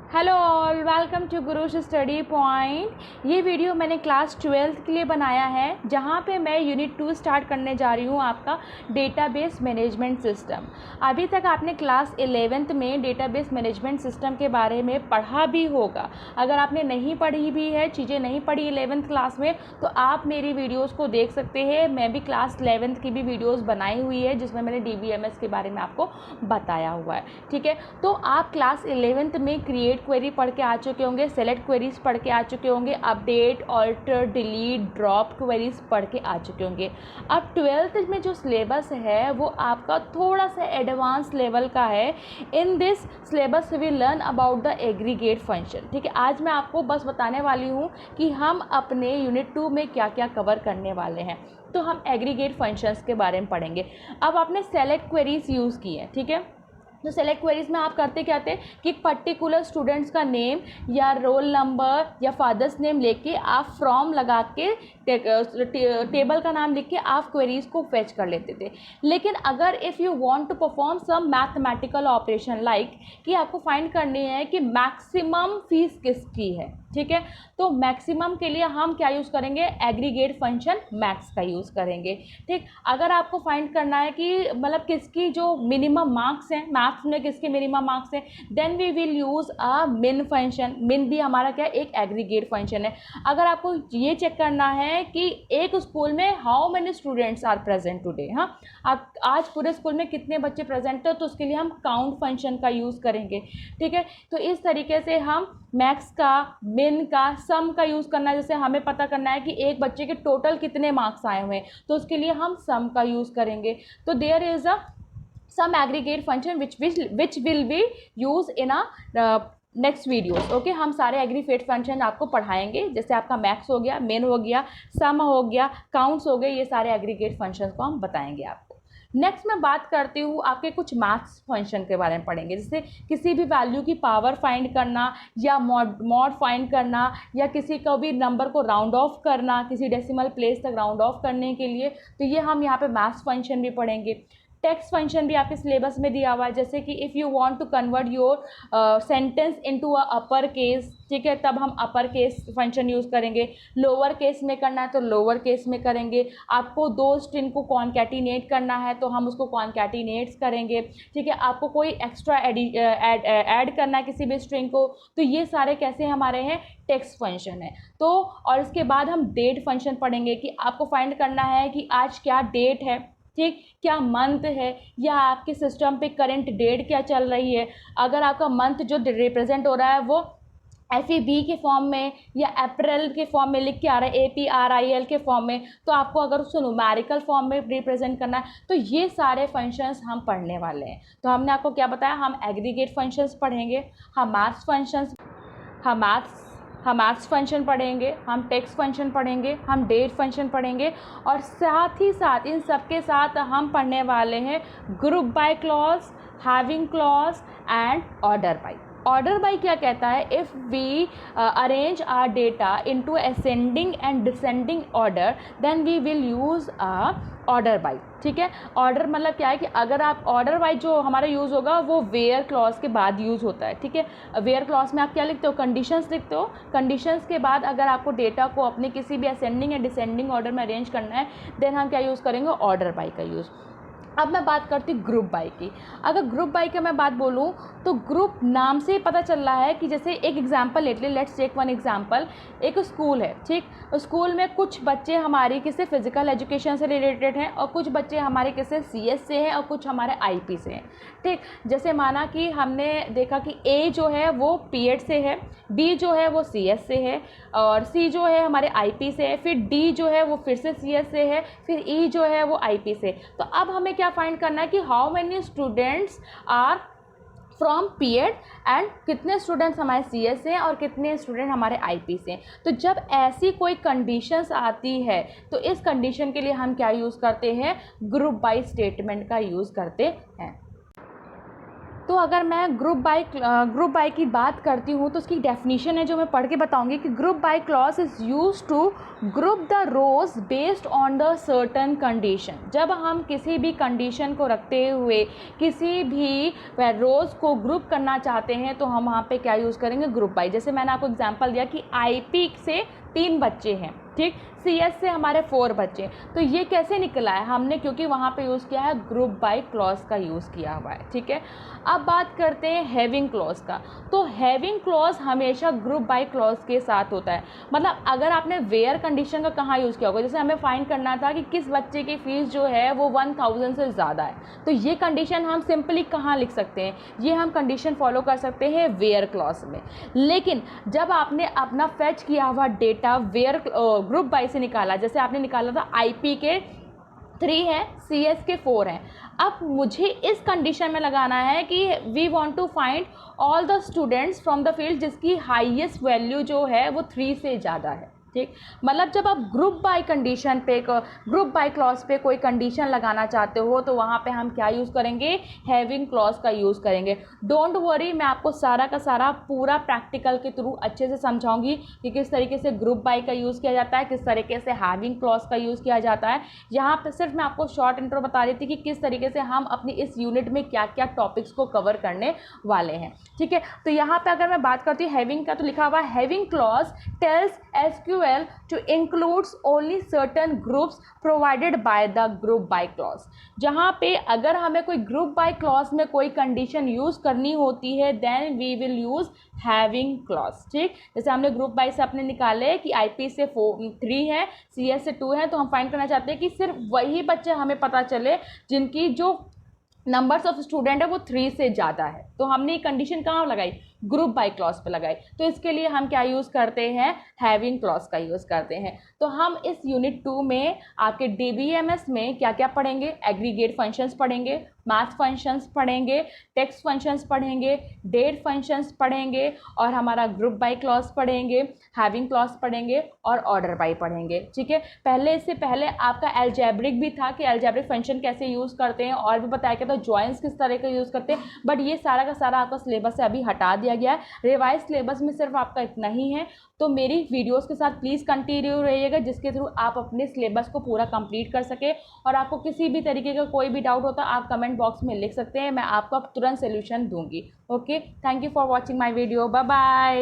Hello all, welcome to Gurush study point. ये video मैंने class 12th के लिए बनाया है, जहाँ पे मैं यूनिट 2 स्टार्ट करने जा रही हूँ, आपका डेटाबेस मैनेजमेंट सिस्टम। अभी तक आपने क्लास 11th में डेटाबेस मैनेजमेंट सिस्टम के बारे में पढ़ा भी होगा। अगर आपने नहीं पढ़ी भी है, चीज़ें नहीं पढ़ी 11th क्लास में, तो आप मेरी वीडियोज़ को देख सकते हैं। मैं भी क्लास 11th की भी वीडियोज़ बनाई हुई है, जिसमें मैंने DBMS के बारे में आपको बताया हुआ है। ठीक है, तो आप क्लास 11th में क्रिएट क्वेरी पढ़ के आ चुके होंगे, सेलेक्ट क्वेरीज पढ़ के आ चुके होंगे, update, alter, delete, drop queries पढ़ के आ चुके होंगे। अब 12th में जो सिलेबस है वो आपका थोड़ा सा एडवांस लेवल का है। In this syllabus we learn about the aggregate function. ठीक है, आज मैं आपको बस बताने वाली हूँ कि हम अपने यूनिट 2 में क्या क्या कवर करने वाले हैं। तो हम एग्रीगेट फंक्शंस के बारे में पढ़ेंगे। अब आपने सेलेक्ट क्वेरीज यूज़ की है, ठीक है। तो सेलेक्ट क्वेरीज में आप करते क्या थे कि पर्टिकुलर स्टूडेंट्स का नेम या रोल नंबर या फादर्स नेम लेके आप फ्रॉम लगा के टेबल का नाम लिख के आप क्वेरीज को फेच कर लेते थे। लेकिन अगर if you want to perform some mathematical operation like कि आपको फाइंड करनी है कि मैक्सिमम फीस किसकी है, ठीक है, तो मैक्सिमम के लिए हम क्या यूज़ करेंगे, एग्रीगेट फंक्शन मैक्स का यूज़ करेंगे। ठीक, अगर आपको फाइंड करना है कि मतलब किसकी जो मिनिमम मार्क्स हैं, मैथ्स में किसके मिनिमम मार्क्स हैं, then we will use a min function. मिन भी हमारा क्या है, एक एग्रीगेट फंक्शन है। अगर आपको ये चेक करना है कि एक स्कूल में how many students are present today, हाँ, आप आज पूरे स्कूल में कितने बच्चे प्रेजेंट हो, तो उसके लिए हम काउंट फंक्शन का यूज़ करेंगे। ठीक है, तो इस तरीके से हम मैक्स का, मिन का, सम का यूज़ करना है। जैसे हमें पता करना है कि एक बच्चे के टोटल कितने मार्क्स आए हुए हैं, तो उसके लिए हम सम का यूज़ करेंगे। तो there is a some aggregate function which will be use in a next videos. Okay, हम सारे एग्रीगेट फंक्शन आपको पढ़ाएंगे। जैसे आपका मैक्स हो गया, मेन हो गया, सम हो गया, काउंट्स हो गए, ये सारे एग्रीगेट फंक्शंस को हम बताएंगे आपको। नेक्स्ट मैं बात करती हूँ आपके कुछ मैथ्स फंक्शन के बारे में पढ़ेंगे। जैसे किसी भी वैल्यू की पावर फाइंड करना या मॉड फाइंड करना या किसी को भी नंबर को राउंड ऑफ करना, किसी डेसिमल प्लेस तक राउंड ऑफ करने के लिए, तो ये हम यहाँ पे मैथ्स फंक्शन भी पढ़ेंगे। टेक्स्ट फंक्शन भी आपके सिलेबस में दिया हुआ है। जैसे कि if you want to convert your sentence into a upper case, ठीक है, तब हम अपर केस फंक्शन यूज़ करेंगे। लोअर केस में करना है तो लोअर केस में करेंगे। आपको दो स्ट्रिंग को कॉन्कैटिनेट करना है तो हम उसको कॉन्कैटिनेट्स करेंगे। ठीक है, आपको कोई एक्स्ट्रा ऐड करना है किसी भी स्ट्रिंग को, तो ये सारे कैसे हमारे हैं, टेक्स्ट फंक्शन है। तो और इसके बाद हम डेट फंक्शन पढ़ेंगे कि आपको फाइंड करना है कि आज क्या डेट है, ठीक, क्या मंथ है, या आपके सिस्टम पे करंट डेट क्या चल रही है। अगर आपका मंथ जो रिप्रेजेंट हो रहा है वो FEB के फॉर्म में या अप्रैल के फॉर्म में लिख के आ रहा है, APRIL के फॉर्म में, तो आपको अगर उसको न्यूमेरिकल फॉर्म में रिप्रेजेंट करना है, तो ये सारे फंक्शंस हम पढ़ने वाले हैं। तो हमने आपको क्या बताया, हम एग्रीगेट फंक्शंस पढ़ेंगे, हम मैथ्स फंक्शन पढ़ेंगे, हम टेक्स्ट फंक्शन पढ़ेंगे, हम डेट फंक्शन पढ़ेंगे, और साथ ही साथ इन सब के साथ हम पढ़ने वाले हैं group by clause, having clause and order by. Order by क्या कहता है, if we arrange our data into ascending and descending order, then we will use a order by. ठीक है, ऑर्डर मतलब क्या है कि अगर आप ऑर्डर बाय जो हमारा यूज़ होगा वो वेयर क्लॉज के बाद यूज़ होता है। ठीक है, वेयर क्लॉज में आप क्या लिखते हो, कंडीशंस लिखते हो। कंडीशंस के बाद अगर आपको डेटा को अपने किसी भी असेंडिंग या डिसेंडिंग ऑर्डर में अरेंज करना है, देन हम क्या यूज़ करेंगे, ऑर्डर बाय का यूज़। अब मैं बात करती हूँ ग्रुप बाय की। अगर ग्रुप बाय की मैं बात बोलूँ तो ग्रुप नाम से पता चल रहा है कि जैसे एक example let's take one example. एक स्कूल है, ठीक, स्कूल में कुछ बच्चे हमारी किसी फिजिकल एजुकेशन से रिलेटेड हैं और कुछ बच्चे हमारे किसी CS से हैं और कुछ हमारे IP से हैं। ठीक, जैसे माना कि हमने देखा कि A जो है वो PED से है, B जो है वो CS से है, और C जो है हमारे IP से है, फिर D जो है वो फिर से CS से है, फिर E जो है वो IP से। तो अब हमें क्या फाइंड करना है कि how many students are from PED and कितने स्टूडेंट्स हमारे CS से हैं और कितने स्टूडेंट हमारे IP से हैं। तो जब ऐसी कोई कंडीशंस आती है तो इस कंडीशन के लिए हम क्या यूज़ करते हैं, ग्रुप बाय स्टेटमेंट का यूज़ करते हैं। तो अगर मैं ग्रुप बाय की बात करती हूँ तो उसकी डेफिनेशन है जो मैं पढ़ के बताऊँगी कि group by clause is use to group the rows based on the certain condition. जब हम किसी भी कंडीशन को रखते हुए किसी भी रोज़ को ग्रुप करना चाहते हैं तो हम वहाँ पे क्या यूज़ करेंगे, ग्रुप बाय। जैसे मैंने आपको एग्जांपल दिया कि IP से 3 बच्चे हैं, ठीक, CS से हमारे 4 बच्चे, तो ये कैसे निकला है, हमने क्योंकि वहाँ पे यूज़ किया है ग्रुप बाय क्लॉज का यूज़ किया हुआ है, ठीक है। अब बात करते हैं हैविंग क्लॉज का। तो हैविंग क्लॉज हमेशा ग्रुप बाय क्लॉज के साथ होता है। मतलब अगर आपने वेयर कंडीशन का कहाँ यूज़ किया होगा, जैसे हमें फाइंड करना था कि किस बच्चे की फ़ीस जो है वो 1000 से ज़्यादा है, तो ये कंडीशन हम सिंपली कहाँ लिख सकते हैं, ये हम कंडीशन फॉलो कर सकते हैं वेयर क्लॉज में। लेकिन जब आपने अपना फेच किया हुआ डेटा वेयर ग्रुप बाय से निकाला, जैसे आपने निकाला था IP के 3 हैं, CS के 4 हैं, अब मुझे इस कंडीशन में लगाना है कि we want to find all the students from the field जिसकी हाईएस्ट वैल्यू जो है वो 3 से ज़्यादा है, ठीक। मतलब जब आप ग्रुप बाय कंडीशन पे ग्रुप बाय क्लॉज पे कोई कंडीशन लगाना चाहते हो तो वहाँ पे हम क्या यूज़ करेंगे, हैविंग क्लॉज का यूज़ करेंगे। डोंट वरी, मैं आपको सारा का सारा पूरा प्रैक्टिकल के थ्रू अच्छे से समझाऊंगी कि किस तरीके से ग्रुप बाय का यूज़ किया जाता है, किस तरीके से हैविंग क्लॉज का यूज़ किया जाता है। यहाँ पे सिर्फ मैं आपको शॉर्ट इंट्रो बता रही थी कि किस तरीके से हम अपनी इस यूनिट में क्या क्या टॉपिक्स को कवर करने वाले हैं, ठीक है। तो यहाँ पर अगर मैं बात करती हूँ हैविंग का, तो लिखा हुआ having clause tells SQL to includes only certain groups provided by the group by clause। जहाँ पे अगर हमें कोई ग्रुप बाय क्लॉज में कोई कंडीशन यूज़ करनी होती है then we will use having clause, ठीक। जैसे हमने ग्रुप बाय से अपने निकाले कि IP से 3 है, CS से 2 है, तो हम फाइंड करना चाहते हैं कि सिर्फ वही बच्चे हमें पता चले जिनकी जो नंबर्स ऑफ स्टूडेंट है वो 3 से ज़्यादा है। तो हमने ये कंडीशन कहाँ लगाई, ग्रुप बाय क्लॉज पे लगाई। तो इसके लिए हम क्या यूज़ करते हैं, हैविंग क्लॉज का यूज़ करते हैं। तो हम इस यूनिट 2 में आपके DBMS में क्या क्या पढ़ेंगे, एग्रीगेट फंक्शंस पढ़ेंगे, मैथ फंक्शंस पढ़ेंगे, टेक्स्ट फंक्शंस पढ़ेंगे, डेट फंक्शंस पढ़ेंगे, और हमारा ग्रुप बाय क्लॉज पढ़ेंगे, हैविंग क्लॉज पढ़ेंगे और ऑर्डर बाय पढ़ेंगे, ठीक है। इससे पहले आपका एल्जेब्रिक भी था कि एल्जेब्रिक फंक्शन कैसे यूज़ करते हैं, और भी बताया गया था जॉइंस किस तरह का यूज़ करते हैं, बट ये सारा का सारा आपका सिलेबस से अभी हटा दिया गया है। रिवाइज सिलेबस में सिर्फ आपका इतना ही है। तो मेरी वीडियोस के साथ प्लीज़ कंटिन्यू रहिएगा जिसके थ्रू आप अपने सिलेबस को पूरा कंप्लीट कर सके। और आपको किसी भी तरीके का कोई भी डाउट होता है आप कमेंट बॉक्स में लिख सकते हैं, मैं आपको तुरंत सोल्यूशन दूंगी। Okay, thank you for watching my video, bye bye.